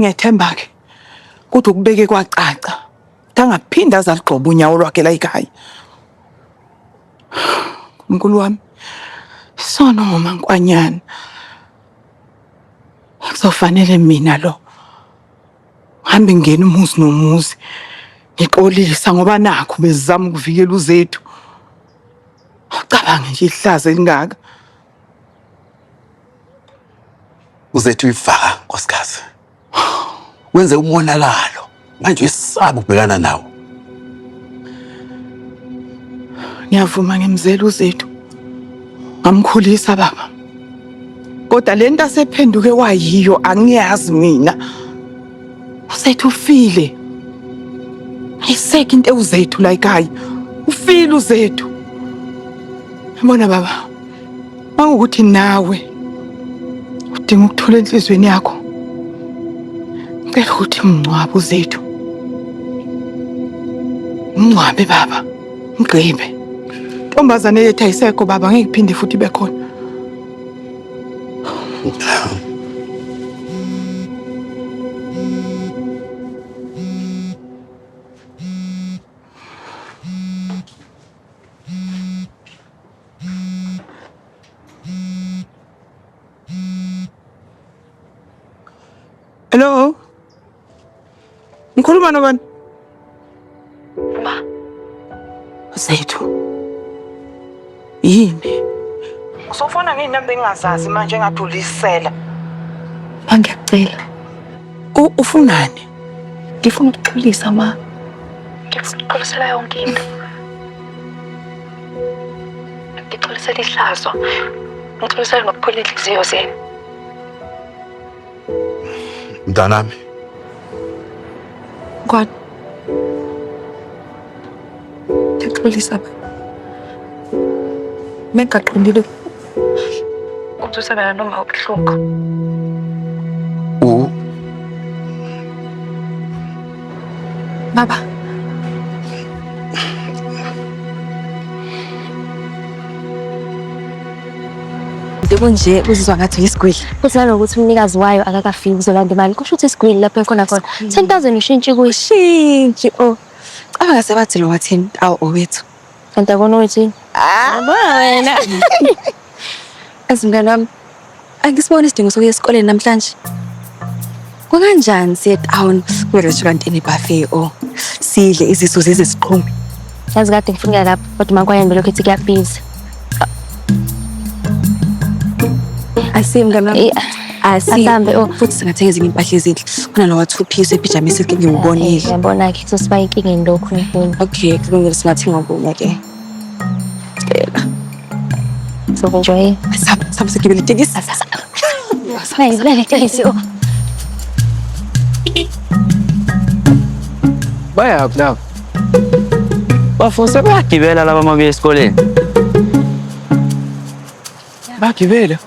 Ngiyethemba-ke ukuthi ukubeke kwacaca angaphinda aze aligqoba unyawo lwakhe la ekhaya. Nkulu wami, isona ngomankwanyana kuzofanele mina lo ngihambe ngingena umuzi nomuzi ngixolisa ngoba nakho bezizama ukuvikela uzethu. Ucabange nje ihlazo elingaka. Uzethu uyifaka nkosikazi. Wenze umonakalo manje uyisaba ukubhekana nawo. Ngiyavuma ngemzela uzethu. Ngamkhulisa baba. Kodwa lento asephenduke wayiyo angiyazi mina. Uzethu ufile. Ayiseke into uzethu la ekhaya. Ufile uzethu. Yabona baba. Mangukuthi nawe udinga ukuthola enhlizweni yakho. Ngicela ukuthi umncwabe uzethu. Umncwabe baba. Ngigqibe. Ntombazane yethu ayisekho baba, ngeke iphinde futhi ibe khona. Hello? Ngikhuluma nobani? Ma. Zethu. Yini? Usofona ngeinamba engazazi manje ngathi ulisela. Ngiyacela. Ufunani? Ngifuna ukuxolisa ma. Ngifuna ukuxolisela yonke into. Ngixolisela ihlazo. Ngixolisela nokuphola inhliziyo zenu. Mntanami. Ngwani. Ngixolisa ba. Mengaqondile ukuthi usabela noma ubuhlungu. Baba. Nje uzizwa ngathi yisigwili. Futhi nanokuthi umnikazi wayo akakafiki uzolanda imali. Kusho ukuthi isigwili lapho ekhona khona. 10,000 ushintshi Shintshi abangase bathi lo wathini owethu. kanti akona ukuthi Wena. Azimngane wami. Angisibona isidingo sokuya esikoleni namhlanje. Kukanjani siye town kwi-restaurant enebuffet sidle iziso zesiqhumi. yazi kade ngifika lapho kodwa makwayeni belokhu ethi kuyabiza. Asimngane wami. Asambe Futhi singathenga ezinye impahla ezinhle. Khona lo wa2 piece epijama esilke ngiwubonile. ngiyabona ke sosiba inkinga endokho mfuni. Okay, kulungile singathenga okunye ke. So enjoy. Sabe sigibele itekisi. Hayi vele tekisi. Bayaphi lapho? Bafuse bayagibela laba mabuya esikoleni. Bagibela.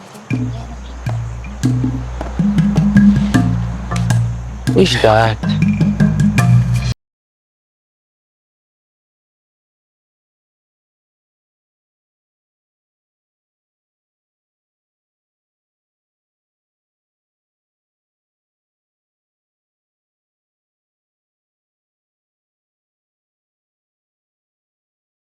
Isidade.